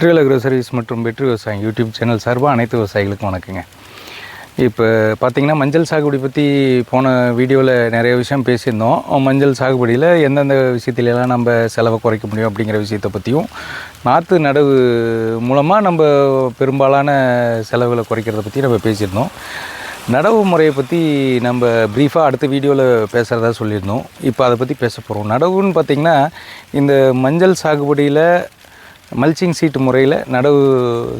Vetrivel agro service மற்றும் வெற்றி விவசாயம் யூடியூப் சேனல் சார்பாக அனைத்து விவசாயிகளுக்கும் வணக்கங்க. இப்போ பார்த்திங்கன்னா மஞ்சள் சாகுபடி பற்றி போன வீடியோவில் நிறைய விஷயம் பேசியிருந்தோம். மஞ்சள் சாகுபடியில் எந்தெந்த விஷயத்துலலாம் நம்ம செலவை குறைக்க முடியும் அப்படிங்கிற விஷயத்தை பற்றியும், நாற்று நடவு மூலமாக நம்ம பெரும்பாலான செலவுகளை குறைக்கிறத பற்றி நம்ம பேசியிருந்தோம். நடவு முறையை பற்றி நம்ம ப்ரீஃபாக அடுத்த வீடியோவில் பேசுகிறதா சொல்லியிருந்தோம். இப்போ அதை பற்றி பேச போகிறோம். நடவுன்னு பார்த்திங்கன்னா இந்த மஞ்சள் சாகுபடியில் மல்ச்சிங் சீட்டு முறையில் நடவு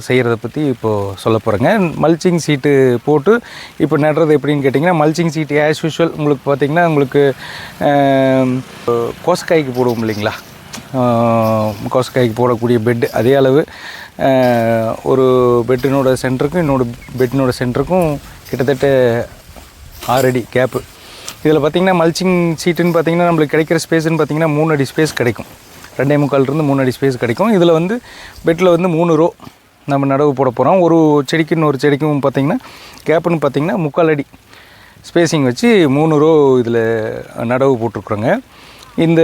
செய்கிறத பற்றி இப்போது சொல்ல போகிறேங்க. மல்ச்சிங் சீட்டு போட்டு இப்போ நடுறது எப்படின்னு கேட்டிங்கன்னா, மல்ச்சிங் சீட்டு ஆஸ் யூஷுவல் உங்களுக்கு பார்த்திங்கன்னா உங்களுக்கு கோசக்காய்க்கு போடுவோம் இல்லைங்களா, கோசக்காய்க்கு போடக்கூடிய பெட்டு அதே அளவு ஒரு பெட்டினோட சென்டருக்கும் இன்னொரு பெட்டினோட சென்டருக்கும் கிட்டத்தட்ட 6 அடி கேப்பு. இதில் பார்த்திங்கன்னா மல்ச்சிங் சீட்டுன்னு பார்த்திங்கன்னா நம்மளுக்கு கிடைக்கிற ஸ்பேஸ்ன்னு பார்த்திங்கன்னா 3 அடி ஸ்பேஸ் கிடைக்கும். 2.25 3 அடி ஸ்பேஸ் கிடைக்கும். இதில் வந்து பெட்டில் வந்து 3 ரோ நம்ம நடவு போட போகிறோம். ஒரு செடிக்கு இன்னொரு செடிக்கும் பார்த்திங்கன்னா கேப்புன்னு பார்த்திங்கன்னா 3/4 அடி ஸ்பேஸிங் வச்சு 3 ரோ இதில் நடவு போட்டிருக்குறோங்க. இந்த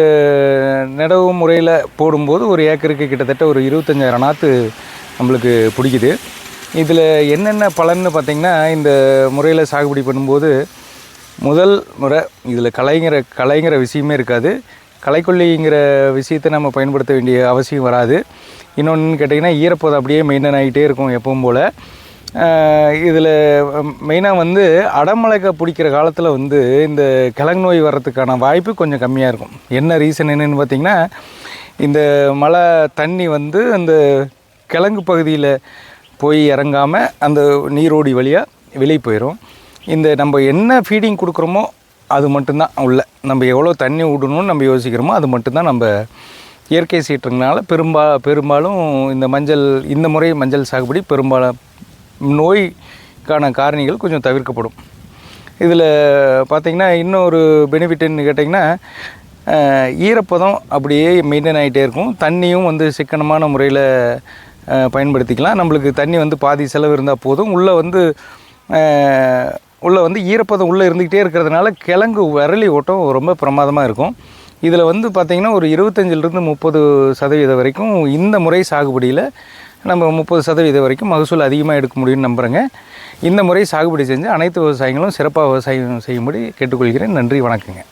நடவு முறையில் போடும்போது ஒரு ஏக்கருக்கு கிட்டத்தட்ட ஒரு 25,000 நாற்று நம்மளுக்கு பிடிக்குது. இதில் என்னென்ன பலன்னு பார்த்திங்கன்னா, இந்த முறையில் சாகுபடி பண்ணும்போது முதல் முறை இதில் களைங்கிற விஷயமே இருக்காது. களைக்கொல்லிங்கிற விஷயத்தை நம்ம பயன்படுத்த வேண்டிய அவசியம் வராது. இன்னொன்று கேட்டிங்கன்னா, ஈரப்பதம் அப்படியே மெயின்டைன் ஆகிட்டே இருக்கும் எப்பவும் போல். இதில் மெயினாக வந்து அடமழைக்க பிடிக்கிற காலத்தில் வந்து இந்த கிழங்கு நோய் வர்றதுக்கான வாய்ப்பு கொஞ்சம் கம்மியாக இருக்கும். என்ன ரீசன் என்னென்னு பார்த்திங்கன்னா, இந்த மழை தண்ணி வந்து அந்த கிழங்கு பகுதியில் போய் இறங்காமல் அந்த நீரோடி வழியாக வெளியே போயிடும். இந்த நம்ம என்ன ஃபீடிங் கொடுக்குறோமோ அது மட்டும்தான் உள்ள, நம்ம எவ்வளோ தண்ணி விடணும்னு நம்ம யோசிக்கிறோமோ அது மட்டும்தான் நம்ம இயற்கை சீட்டுறதுனால பெரும்பாலும் இந்த முறை மஞ்சள் சாகுபடி பெரும்பாலும் நோய்க்கான காரணிகள் கொஞ்சம் தவிர்க்கப்படும். இதில் பார்த்திங்கன்னா இன்னொரு பெனிஃபிட்டுன்னு கேட்டிங்கன்னா, ஈரப்பதம் அப்படியே மெயின்டைன் ஆகிட்டே இருக்கும். தண்ணியும் வந்து சிக்கனமான முறையில் பயன்படுத்திக்கலாம். நம்மளுக்கு தண்ணி வந்து பாதி செலவு இருந்தால் போதும். உள்ளே வந்து ஈரப்பதம் உள்ளே இருந்துக்கிட்டே இருக்கிறதுனால கிழங்கு விரலி ஓட்டம் ரொம்ப பிரமாதமாக இருக்கும். இதில் வந்து பார்த்திங்கன்னா ஒரு 25-30% வரைக்கும் இந்த முறை சாகுபடியில் நம்ம 30% வரைக்கும் மகசூல் அதிகமாக எடுக்க முடியும்னு நம்புகிறேங்க. இந்த முறை சாகுபடி செஞ்சு அனைத்து விவசாயிகளும் சிறப்பாக விவசாயம் செய்யும்படி கேட்டுக்கொள்கிறேன். நன்றி, வணக்கங்க.